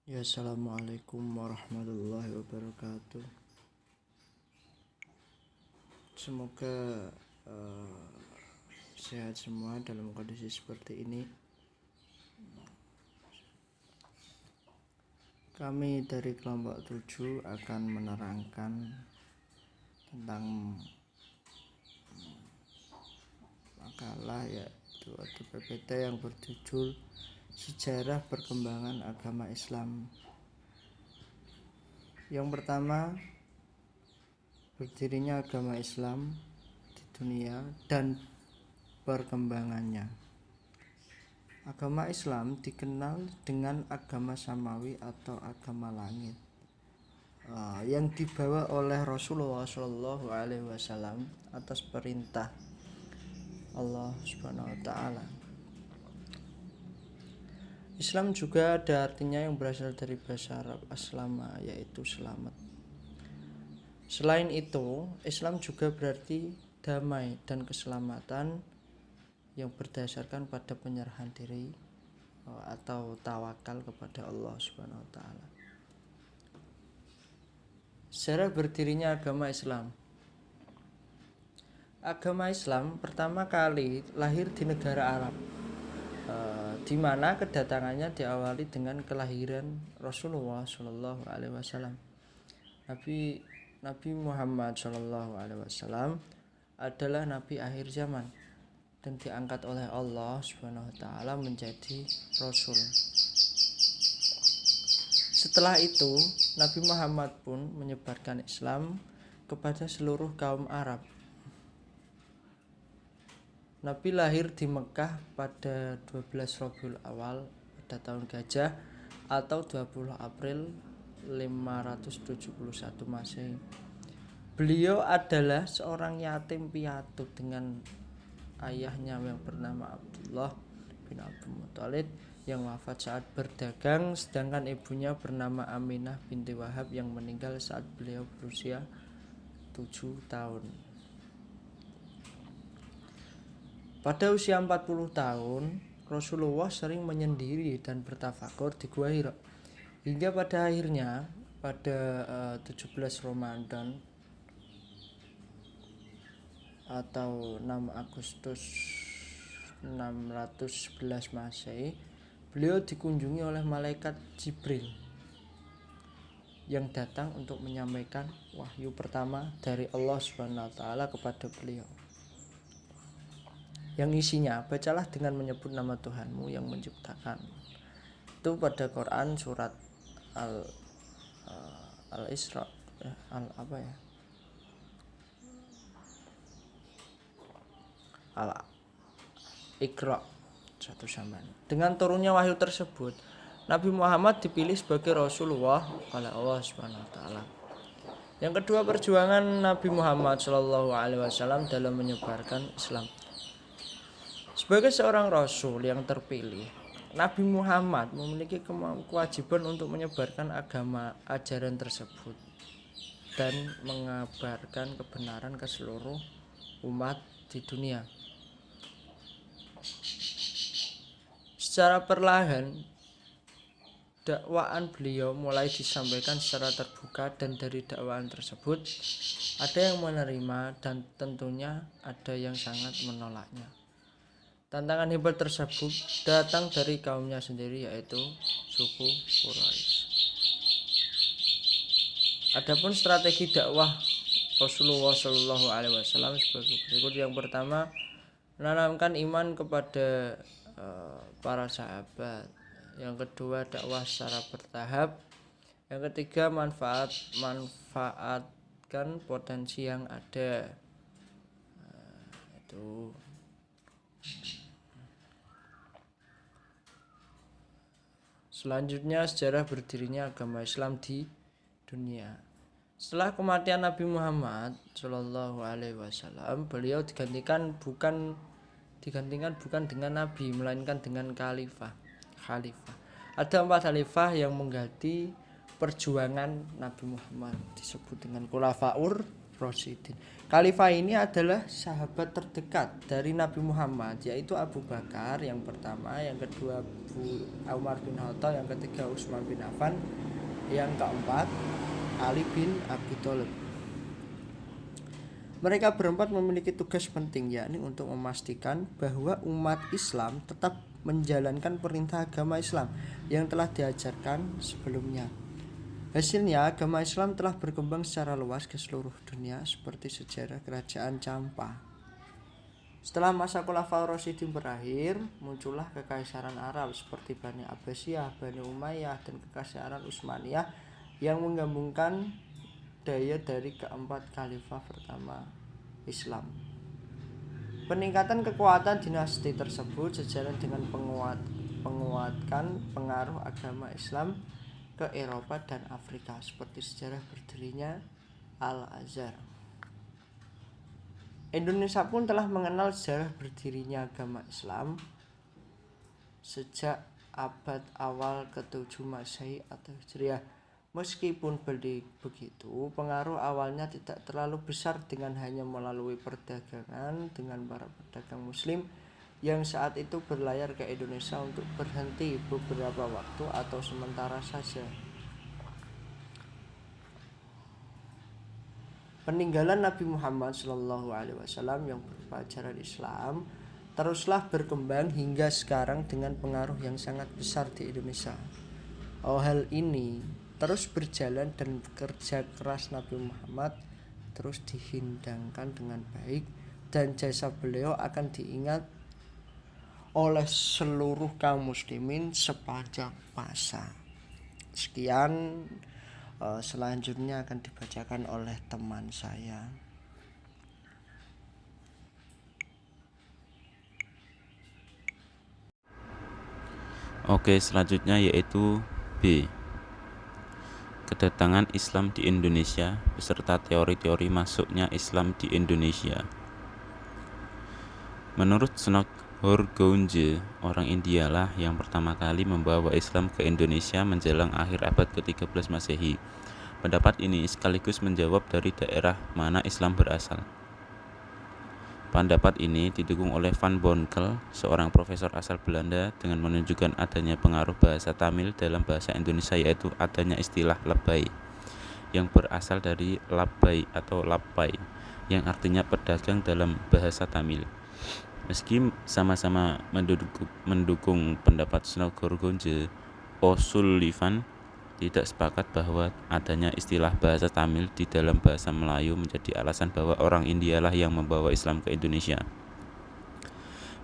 Ya, assalamualaikum warahmatullahi wabarakatuh. Semoga sehat semua dalam kondisi seperti ini. Kami dari kelompok 7 akan menerangkan tentang makalah yaitu atau PPT yang berjudul Sejarah Perkembangan Agama Islam. Yang pertama, berdirinya agama Islam di dunia dan perkembangannya. Agama Islam dikenal dengan agama samawi atau agama langit, yang dibawa oleh Rasulullah Shallallahu Alaihi Wasallam atas perintah Allah Subhanahu Wa Taala. Islam juga ada artinya yang berasal dari bahasa Arab aslama, yaitu selamat. Selain itu, Islam juga berarti damai dan keselamatan yang berdasarkan pada penyerahan diri atau tawakal kepada Allah Subhanahu wa taala. Sejarah berdirinya agama Islam. Agama Islam pertama kali lahir di negara Arab, di mana kedatangannya diawali dengan kelahiran Rasulullah Shallallahu Alaihi Wasallam. Nabi Muhammad Shallallahu Alaihi Wasallam adalah nabi akhir zaman dan diangkat oleh Allah Subhanahu Wa Taala menjadi Rasul. Setelah itu, Nabi Muhammad pun menyebarkan Islam kepada seluruh kaum Arab. Nabi lahir di Mekah pada 12 Rabiul Awal pada tahun Gajah atau 20 April 571 Masehi. Beliau adalah seorang yatim piatu dengan ayahnya yang bernama Abdullah bin Abdul Muthalib yang wafat saat berdagang, sedangkan ibunya bernama Aminah binti Wahab yang meninggal saat beliau berusia 7 tahun. Pada usia 40 tahun, Rasulullah sering menyendiri dan bertafakur di Gua Hira. Hingga pada akhirnya, pada 17 Ramadan atau 6 Agustus 611 Masehi, beliau dikunjungi oleh malaikat Jibril yang datang untuk menyampaikan wahyu pertama dari Allah Subhanahu wa taala kepada beliau, yang isinya, bacalah dengan menyebut nama Tuhanmu yang menciptakan. Itu pada Quran surat Al-Isra, Al-Iqra 1. Dengan turunnya wahyu tersebut, Nabi Muhammad dipilih sebagai Rasulullah oleh Allah Subhanahu wa taala. Yang kedua, perjuangan Nabi Muhammad Shallallahu Alaihi Wasallam dalam menyebarkan Islam. Sebagai seorang Rasul yang terpilih, Nabi Muhammad memiliki kewajiban untuk menyebarkan agama ajaran tersebut dan mengabarkan kebenaran ke seluruh umat di dunia. Secara perlahan, dakwaan beliau mulai disampaikan secara terbuka, dan dari dakwaan tersebut ada yang menerima dan tentunya ada yang sangat menolaknya. Tantangan hebat tersebut datang dari kaumnya sendiri, yaitu suku Quraisy. Adapun strategi dakwah Rasulullah Shallallahu Alaihi Wasallam sebagai berikut. Yang pertama, menanamkan iman kepada para sahabat. Yang kedua, dakwah secara bertahap. Yang ketiga, manfaatkan potensi yang ada. Itu selanjutnya, sejarah berdirinya agama Islam di dunia. Setelah kematian Nabi Muhammad Shallallahu Alaihi Wasallam, beliau digantikan bukan dengan nabi, melainkan dengan khalifah. Ada 4 khalifah yang mengganti perjuangan Nabi Muhammad, disebut dengan khulafaur Rasyidin. Khalifah ini adalah sahabat terdekat dari Nabi Muhammad, yaitu Abu Bakar yang pertama, yang kedua Umar bin Khattab, yang ketiga Utsman bin Affan, yang keempat Ali bin Abi Thalib. Mereka berempat memiliki tugas penting, yakni untuk memastikan bahwa umat Islam tetap menjalankan perintah agama Islam yang telah diajarkan sebelumnya. Hasilnya, agama Islam telah berkembang secara luas ke seluruh dunia seperti sejarah kerajaan Campa. Setelah masa Khulafaur Rasyidin berakhir, muncullah kekaisaran Arab seperti Bani Abbasiyah, Bani Umayyah, dan kekaisaran Utsmaniyah yang menggabungkan daya dari keempat khalifah pertama Islam. Peningkatan kekuatan dinasti tersebut sejalan dengan penguatkan pengaruh agama Islam ke Eropa dan Afrika seperti sejarah berdirinya Al-Azhar. Indonesia pun telah mengenal sejarah berdirinya agama Islam sejak abad awal ke-7 Masehi atau Hijriah. Meskipun begitu, pengaruh awalnya tidak terlalu besar dengan hanya melalui perdagangan dengan para pedagang muslim yang saat itu berlayar ke Indonesia untuk berhenti beberapa waktu atau sementara saja. Peninggalan Nabi Muhammad SAW yang berupa ajaran Islam teruslah berkembang hingga sekarang dengan pengaruh yang sangat besar di Indonesia. Hal ini terus berjalan dan kerja keras Nabi Muhammad terus dihidangkan dengan baik dan jasa beliau akan diingat oleh seluruh kaum muslimin sepanjang masa. Sekian, selanjutnya akan dibacakan oleh teman saya. Oke, selanjutnya yaitu B. Kedatangan Islam di Indonesia beserta teori-teori masuknya Islam di Indonesia. Menurut Horgounje, orang Indialah yang pertama kali membawa Islam ke Indonesia menjelang akhir abad ke-13 Masehi. Pendapat ini sekaligus menjawab dari daerah mana Islam berasal. Pendapat ini didukung oleh Van Bonkel, seorang profesor asal Belanda, dengan menunjukkan adanya pengaruh bahasa Tamil dalam bahasa Indonesia, yaitu adanya istilah lebay yang berasal dari labai atau lappai yang artinya pedagang dalam bahasa Tamil. Meski sama-sama mendukung pendapat Horgounje, O'Sullivan tidak sepakat bahwa adanya istilah bahasa Tamil di dalam bahasa Melayu menjadi alasan bahwa orang Indialah yang membawa Islam ke Indonesia.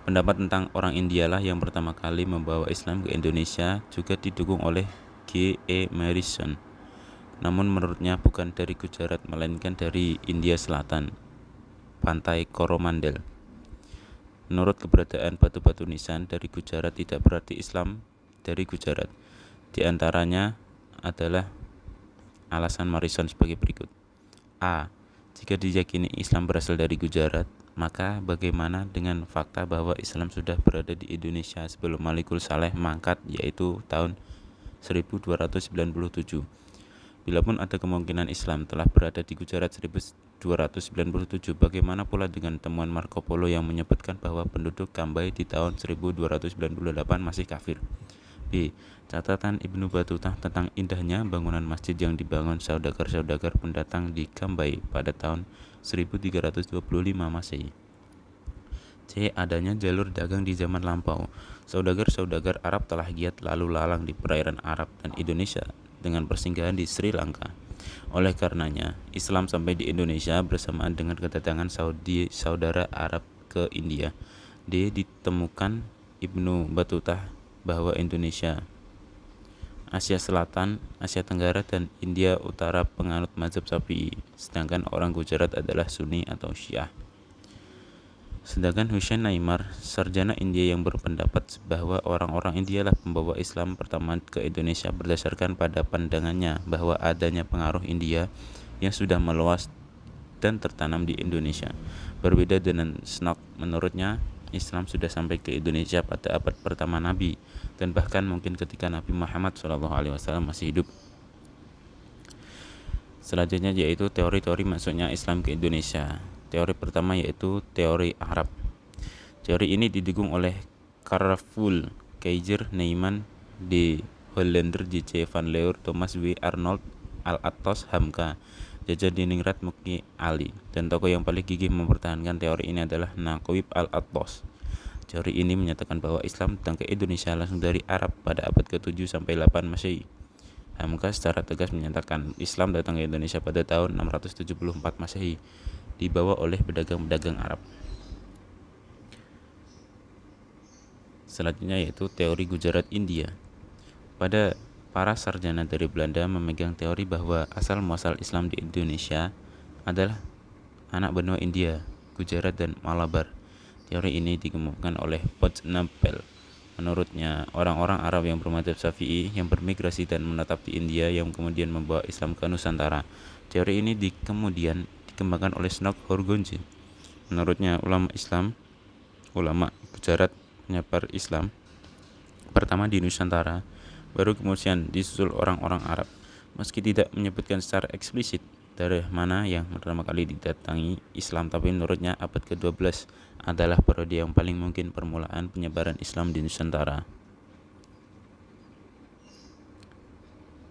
Pendapat tentang orang Indialah yang pertama kali membawa Islam ke Indonesia juga didukung oleh G.E. Marison. Namun menurutnya bukan dari Gujarat melainkan dari India Selatan, pantai Coromandel. Menurut keberadaan batu-batu nisan dari Gujarat tidak berarti Islam dari Gujarat. Di antaranya adalah alasan Marison sebagai berikut. A. Jika diyakini Islam berasal dari Gujarat, maka bagaimana dengan fakta bahwa Islam sudah berada di Indonesia sebelum Malikul Saleh mangkat, yaitu tahun 1297. Bilapun ada kemungkinan Islam telah berada di Gujarat 1297, bagaimana pula dengan temuan Marco Polo yang menyebutkan bahwa penduduk Kambai di tahun 1298 masih kafir? B. Catatan Ibnu Battuta tentang indahnya bangunan masjid yang dibangun saudagar-saudagar pendatang di Kambai pada tahun 1325 Masehi. C. Adanya jalur dagang di zaman lampau. Saudagar-saudagar Arab telah giat lalu lalang di perairan Arab dan Indonesia dengan persinggahan di Sri Lanka. Oleh karenanya, Islam sampai di Indonesia bersamaan dengan kedatangan saudara Arab ke India. D. Ditemukan Ibnu Battuta bahwa Indonesia, Asia Selatan, Asia Tenggara, dan India Utara penganut mazhab Syafi'i, sedangkan orang Gujarat adalah Sunni atau Syiah. Sedangkan Hussein Naimar, sarjana India yang berpendapat bahwa orang-orang Indialah pembawa Islam pertama ke Indonesia berdasarkan pada pandangannya bahwa adanya pengaruh India yang sudah meluas dan tertanam di Indonesia. Berbeda dengan Snok, menurutnya Islam sudah sampai ke Indonesia pada abad pertama Nabi dan bahkan mungkin ketika Nabi Muhammad SAW masih hidup. Selanjutnya yaitu teori-teori masuknya Islam ke Indonesia. Teori pertama yaitu teori Arab. Teori ini didukung oleh Carvul, Keizer, Neyman, D. Hollander, J.C. van Leur, Thomas W. Arnold, Al-Attos, Hamka, Jaja Diningrat, Muki Ali. Dan tokoh yang paling gigih mempertahankan teori ini adalah Naqib Al-Attos. Teori ini menyatakan bahwa Islam datang ke Indonesia langsung dari Arab pada abad ke-7 sampai 8 Masehi. Hamka secara tegas menyatakan Islam datang ke Indonesia pada tahun 674 Masehi, dibawa oleh pedagang-pedagang Arab. Selanjutnya yaitu teori Gujarat India. Pada para sarjana dari Belanda memegang teori bahwa asal muasal Islam di Indonesia adalah anak benua India, Gujarat dan Malabar. Teori ini dikemukakan oleh Pojnapel. Menurutnya, orang-orang Arab yang bermadzhab Syafi'i yang bermigrasi dan menetap di India yang kemudian membawa Islam ke Nusantara. Teori ini kemudian dikembangkan oleh Snok Horgonji. Menurutnya, ulama Gujarat menyebar Islam pertama di Nusantara, baru kemudian disusul orang-orang Arab. Meski tidak menyebutkan secara eksplisit daerah mana yang pertama kali didatangi Islam, tapi menurutnya abad ke-12 adalah periode yang paling mungkin permulaan penyebaran Islam di Nusantara.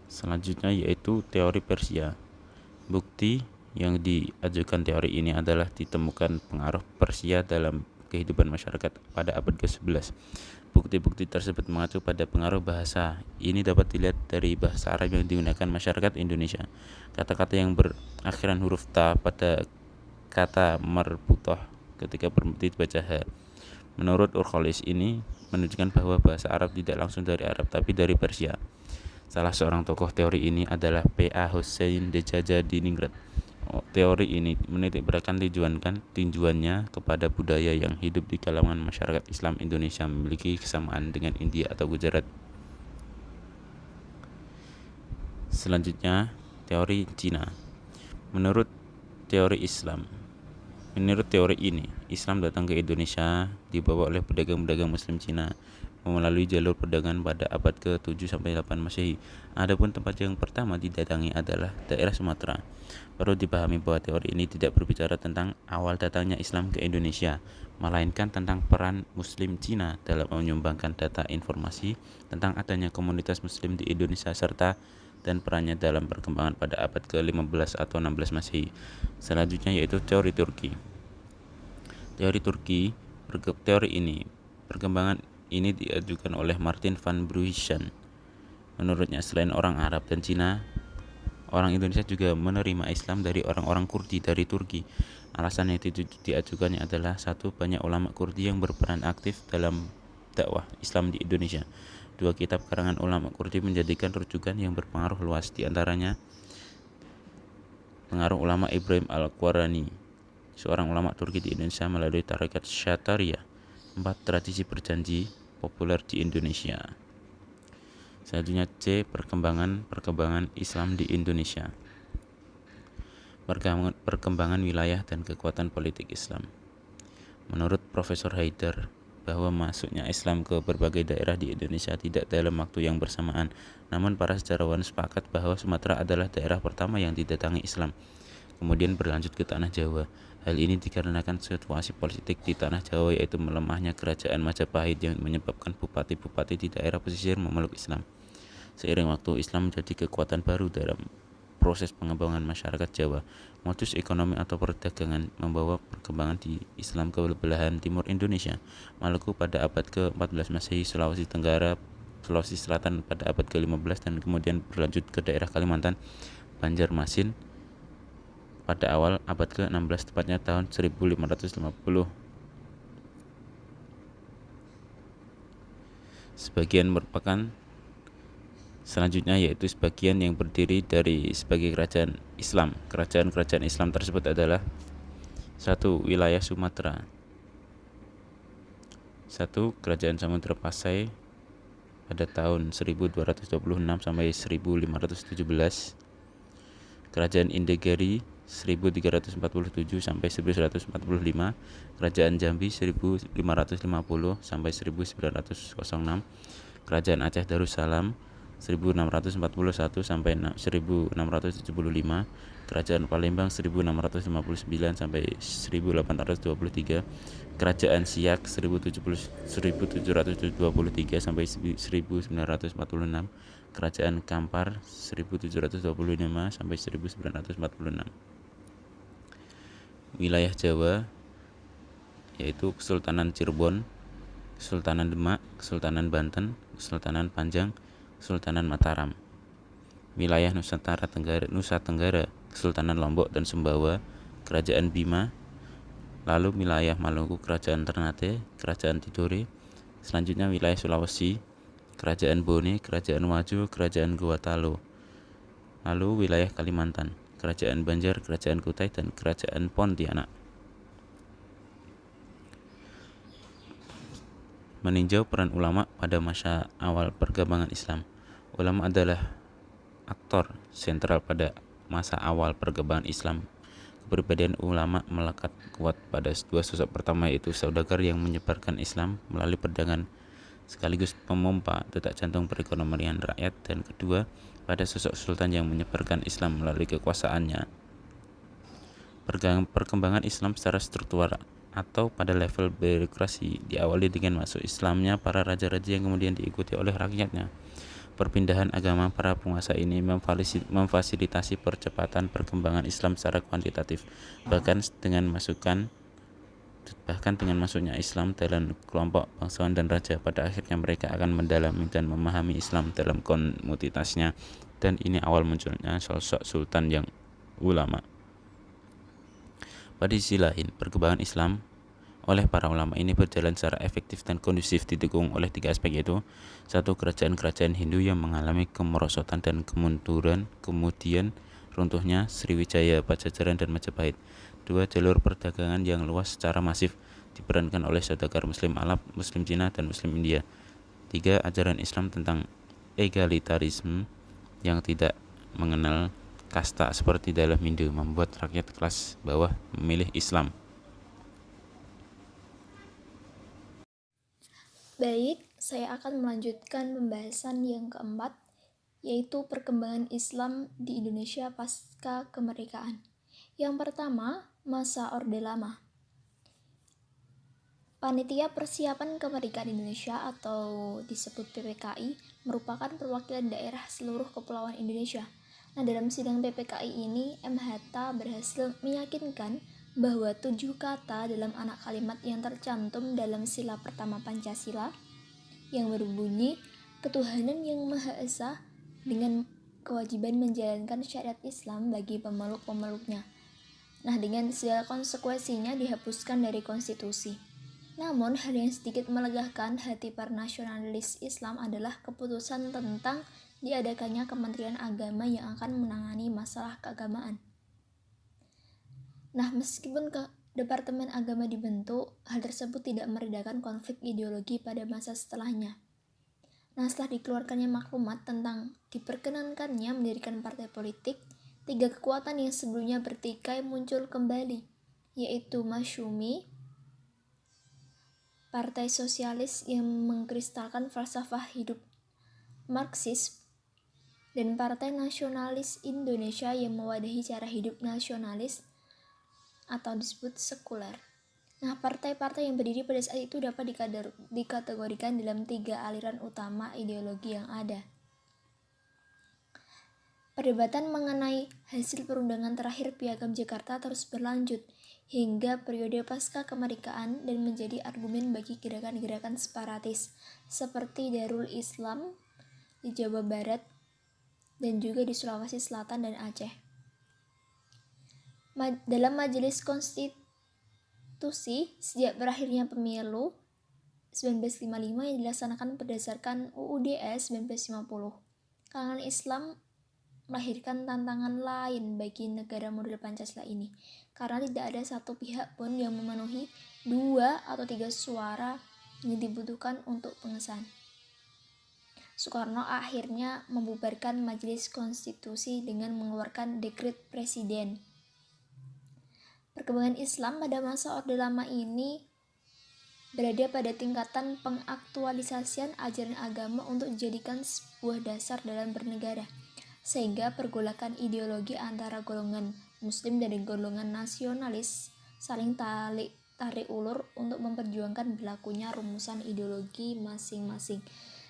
Selanjutnya yaitu teori Persia. Bukti yang diajukan teori ini adalah ditemukan pengaruh Persia dalam kehidupan masyarakat pada abad ke-11. Bukti-bukti tersebut mengacu pada pengaruh bahasa. Ini dapat dilihat dari bahasa Arab yang digunakan masyarakat Indonesia. Kata-kata yang berakhiran huruf ta pada kata marbutoh ketika berhenti dibaca h. Menurut Urkholis, ini menunjukkan bahwa bahasa Arab tidak langsung dari Arab tapi dari Persia. Salah seorang tokoh teori ini adalah P.A. Hussein de Jaja Diningrat. Teori ini menitikberatkan tinjuannya kepada budaya yang hidup di kalangan masyarakat Islam Indonesia memiliki kesamaan dengan India atau Gujarat. Selanjutnya, teori Cina. Menurut teori ini, Islam datang ke Indonesia dibawa oleh pedagang-pedagang Muslim Cina melalui jalur perdagangan pada abad ke-7 sampai 8 Masehi. Adapun tempat yang pertama didatangi adalah daerah Sumatera. Perlu dipahami bahwa teori ini tidak berbicara tentang awal datangnya Islam ke Indonesia, melainkan tentang peran Muslim Cina dalam menyumbangkan data informasi tentang adanya komunitas Muslim di Indonesia serta dan perannya dalam perkembangan pada abad ke-15 atau 16 Masehi. Selanjutnya yaitu teori Turki. Perkembangan ini diajukan oleh Martin van Bruysschen. Menurutnya, selain orang Arab dan Cina, orang Indonesia juga menerima Islam dari orang-orang Kurdi dari Turki. Alasan yang diajukannya adalah satu, banyak ulama Kurdi yang berperan aktif dalam dakwah Islam di Indonesia. Dua, kitab karangan ulama Kurdi menjadikan rujukan yang berpengaruh luas, di antaranya pengaruh ulama Ibrahim Al-Qurani, seorang ulama Turki di Indonesia melalui tarekat Syataria. 4, tradisi berjanji populer di Indonesia. Selanjutnya C, perkembangan Islam di Indonesia. Perkembangan wilayah dan kekuatan politik Islam. Menurut Profesor Haidar, bahwa masuknya Islam ke berbagai daerah di Indonesia tidak dalam waktu yang bersamaan, namun para sejarawan sepakat bahwa Sumatera adalah daerah pertama yang didatangi Islam, kemudian berlanjut ke tanah Jawa. Hal ini dikarenakan situasi politik di tanah Jawa, yaitu melemahnya kerajaan Majapahit yang menyebabkan bupati-bupati di daerah pesisir memeluk Islam. Seiring waktu, Islam menjadi kekuatan baru dalam proses pengembangan masyarakat Jawa. Modus ekonomi atau perdagangan membawa perkembangan di Islam ke belahan timur Indonesia. Maluku pada abad ke-14 Masehi, Sulawesi Tenggara, Sulawesi Selatan pada abad ke-15, dan kemudian berlanjut ke daerah Kalimantan, Banjarmasin pada awal abad ke-16, tepatnya tahun 1550. Selanjutnya yaitu sebagian yang berdiri dari sebagai kerajaan Islam. Kerajaan-kerajaan Islam tersebut adalah 1. Wilayah Sumatera. 1. Kerajaan Samudra Pasai pada tahun 1226 sampai 1517. Kerajaan Indegari 1347 sampai 1145, Kerajaan Jambi 1550 sampai 1906, Kerajaan Aceh Darussalam 1641 sampai 1675, Kerajaan Palembang 1659 sampai 1823, Kerajaan Siak 1723 sampai 1946, Kerajaan Kampar 1725 sampai 1946. Wilayah Jawa yaitu Kesultanan Cirebon, Kesultanan Demak, Kesultanan Banten, Kesultanan Panjang, Kesultanan Mataram. Wilayah Nusa Tenggara, Kesultanan Lombok dan Sumbawa, Kerajaan Bima. Lalu wilayah Maluku, Kerajaan Ternate, Kerajaan Tidore. Selanjutnya wilayah Sulawesi, Kerajaan Bone, Kerajaan Wajo, Kerajaan Gorontalo. Lalu wilayah Kalimantan, Kerajaan Banjar, Kerajaan Kutai, dan Kerajaan Pontianak. Meninjau peran ulama pada masa awal perkembangan Islam. Ulama adalah aktor sentral pada masa awal perkembangan Islam. Kepribadian ulama melekat kuat pada dua sosok. Pertama yaitu saudagar yang menyebarkan Islam melalui perdagangan sekaligus pemompa detak jantung perekonomian rakyat, dan kedua pada sosok sultan yang menyebarkan Islam melalui kekuasaannya. Perkembangan Islam secara struktural atau pada level birokrasi diawali dengan masuk Islamnya para raja-raja yang kemudian diikuti oleh rakyatnya. Perpindahan agama para penguasa ini memfasilitasi percepatan perkembangan Islam secara kuantitatif, bahkan dengan masuknya Islam dalam kelompok bangsawan dan raja. Pada akhirnya mereka akan mendalami dan memahami Islam dalam komoditasnya, dan ini awal munculnya sosok sultan yang ulama. Pada sisi lain, perkembangan Islam oleh para ulama ini berjalan secara efektif dan kondusif, didukung oleh tiga aspek, yaitu: satu, kerajaan-kerajaan Hindu yang mengalami kemerosotan dan kemunduran, kemudian runtuhnya Sriwijaya, Pajajaran, dan Majapahit. Dua, jalur perdagangan yang luas secara masif diperankan oleh saudagar Muslim Arab, Muslim Cina, dan Muslim India. Tiga, ajaran Islam tentang egalitarisme yang tidak mengenal kasta seperti dalam Hindu membuat rakyat kelas bawah memilih Islam. Baik, saya akan melanjutkan pembahasan yang keempat, yaitu perkembangan Islam di Indonesia pasca kemerdekaan. Yang pertama, masa Orde Lama. Panitia Persiapan Kemerdekaan Indonesia atau disebut PPKI merupakan perwakilan daerah seluruh kepulauan Indonesia. Nah, dalam sidang PPKI ini, M. Hatta berhasil meyakinkan bahwa 7 kata dalam anak kalimat yang tercantum dalam sila pertama Pancasila yang berbunyi ketuhanan yang Maha Esa dengan kewajiban menjalankan syariat Islam bagi pemeluk-pemeluknya. Nah, dengan segala konsekuensinya dihapuskan dari konstitusi. Namun, hal yang sedikit melegakan hati para nasionalis Islam adalah keputusan tentang diadakannya Kementerian Agama yang akan menangani masalah keagamaan. Nah, meskipun Departemen Agama dibentuk, hal tersebut tidak meredakan konflik ideologi pada masa setelahnya. Nah, setelah dikeluarkannya maklumat tentang diperkenankannya mendirikan partai politik, 3 kekuatan yang sebelumnya bertikai muncul kembali, yaitu Masyumi, Partai Sosialis yang mengkristalkan falsafah hidup Marxis, dan Partai Nasionalis Indonesia yang mewadahi cara hidup nasionalis atau disebut sekuler. Nah, partai-partai yang berdiri pada saat itu dapat dikategorikan dalam 3 aliran utama ideologi yang ada. Perdebatan mengenai hasil perundangan terakhir Piagam Jakarta terus berlanjut hingga periode pasca kemerdekaan dan menjadi argumen bagi gerakan-gerakan separatis seperti Darul Islam di Jawa Barat dan juga di Sulawesi Selatan dan Aceh. Dalam Majelis Konstitusi, sejak berakhirnya pemilu 1955 yang dilaksanakan berdasarkan UUD 1950, kalangan Islam melahirkan tantangan lain bagi negara model Pancasila ini, karena tidak ada satu pihak pun yang memenuhi 2 atau 3 suara yang dibutuhkan untuk pengesahan. Soekarno akhirnya membubarkan Majelis Konstitusi dengan mengeluarkan dekret presiden. Perkembangan Islam pada masa Orde Lama ini berada pada tingkatan pengaktualisasian ajaran agama untuk dijadikan sebuah dasar dalam bernegara, sehingga pergolakan ideologi antara golongan muslim dan golongan nasionalis saling tarik ulur untuk memperjuangkan berlakunya rumusan ideologi masing-masing.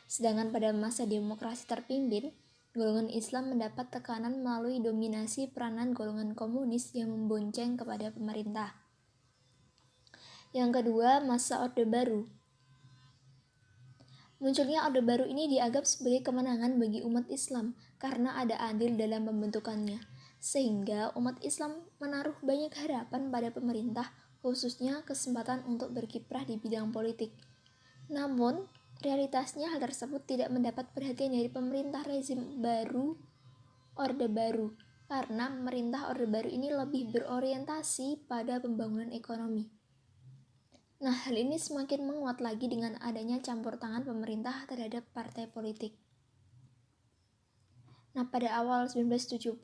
Sedangkan pada masa demokrasi terpimpin, golongan Islam mendapat tekanan melalui dominasi peranan golongan komunis yang membonceng kepada pemerintah. Yang kedua, masa Orde Baru. Munculnya Orde Baru ini dianggap sebagai kemenangan bagi umat Islam karena ada andil dalam pembentukannya, sehingga umat Islam menaruh banyak harapan pada pemerintah, khususnya kesempatan untuk berkiprah di bidang politik. Namun, realitasnya hal tersebut tidak mendapat perhatian dari pemerintah rezim baru Orde Baru, karena pemerintah Orde Baru ini lebih berorientasi pada pembangunan ekonomi. Nah, hal ini semakin menguat lagi dengan adanya campur tangan pemerintah terhadap partai politik. Nah, pada awal 1970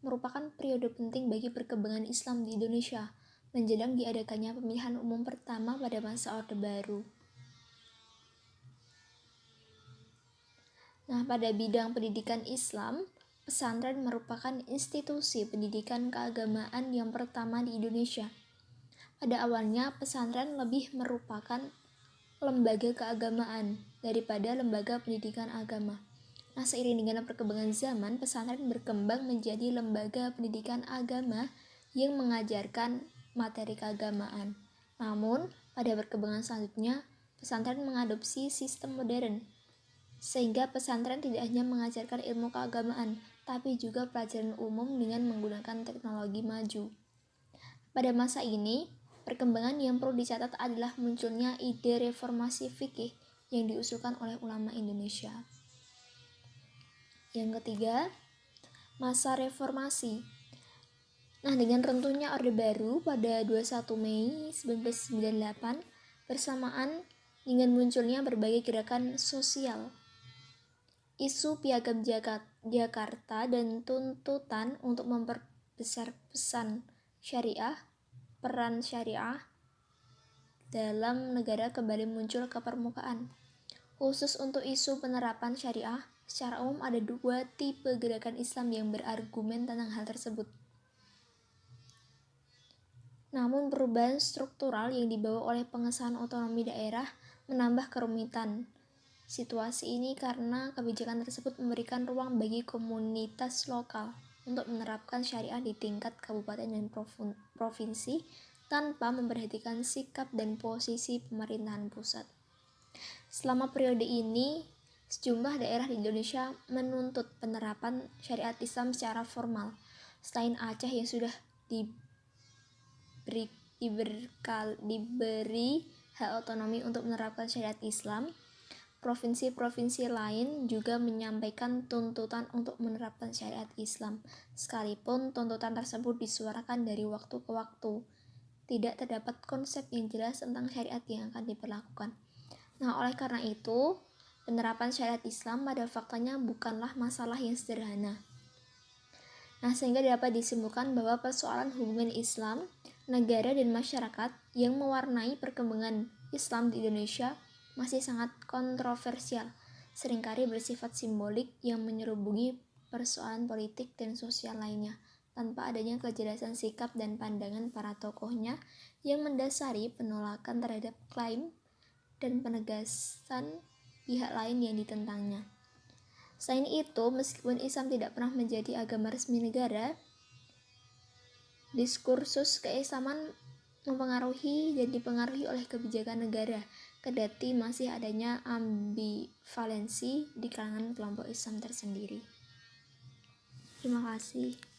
merupakan periode penting bagi perkembangan Islam di Indonesia, menjelang diadakannya pemilihan umum pertama pada masa Orde Baru. Nah, pada bidang pendidikan Islam, pesantren merupakan institusi pendidikan keagamaan yang pertama di Indonesia. Pada awalnya, pesantren lebih merupakan lembaga keagamaan daripada lembaga pendidikan agama. Nah, seiring dengan perkembangan zaman, pesantren berkembang menjadi lembaga pendidikan agama yang mengajarkan materi keagamaan. Namun, pada perkembangan selanjutnya, pesantren mengadopsi sistem modern, sehingga pesantren tidak hanya mengajarkan ilmu keagamaan, tapi juga pelajaran umum dengan menggunakan teknologi maju. Pada masa ini, perkembangan yang perlu dicatat adalah munculnya ide reformasi fikih yang diusulkan oleh ulama Indonesia. Yang ketiga, masa reformasi. Nah, dengan runtuhnya Orde Baru pada 21 Mei 1998 bersamaan dengan munculnya berbagai gerakan sosial, isu Piagam Jakarta dan tuntutan untuk memperbesar peran syariah dalam negara kembali muncul ke permukaan. Khusus untuk isu penerapan syariah, secara umum ada dua tipe gerakan Islam yang berargumen tentang hal tersebut. Namun perubahan struktural yang dibawa oleh pengesahan otonomi daerah menambah kerumitan situasi ini karena kebijakan tersebut memberikan ruang bagi komunitas lokal untuk menerapkan syariah di tingkat kabupaten dan provinsi tanpa memperhatikan sikap dan posisi pemerintahan pusat. Selama periode ini, sejumlah daerah di Indonesia menuntut penerapan syariat Islam secara formal. Selain Aceh yang sudah diberi hak otonomi untuk menerapkan syariat Islam, provinsi-provinsi lain juga menyampaikan tuntutan untuk menerapkan syariat Islam, sekalipun tuntutan tersebut disuarakan dari waktu ke waktu. Tidak terdapat konsep yang jelas tentang syariat yang akan diberlakukan. Nah, oleh karena itu, penerapan syariat Islam pada faktanya bukanlah masalah yang sederhana. Nah, sehingga dapat disimpulkan bahwa persoalan hubungan Islam, negara dan masyarakat yang mewarnai perkembangan Islam di Indonesia masih sangat kontroversial, seringkali bersifat simbolik yang menyelubungi persoalan politik dan sosial lainnya, tanpa adanya kejelasan sikap dan pandangan para tokohnya yang mendasari penolakan terhadap klaim dan penegasan pihak lain yang ditentangnya. Selain itu, meskipun Islam tidak pernah menjadi agama resmi negara, diskursus keislaman mempengaruhi dan dipengaruhi oleh kebijakan negara, kendati masih adanya ambivalensi di kalangan kelompok Islam tersendiri. Terima kasih.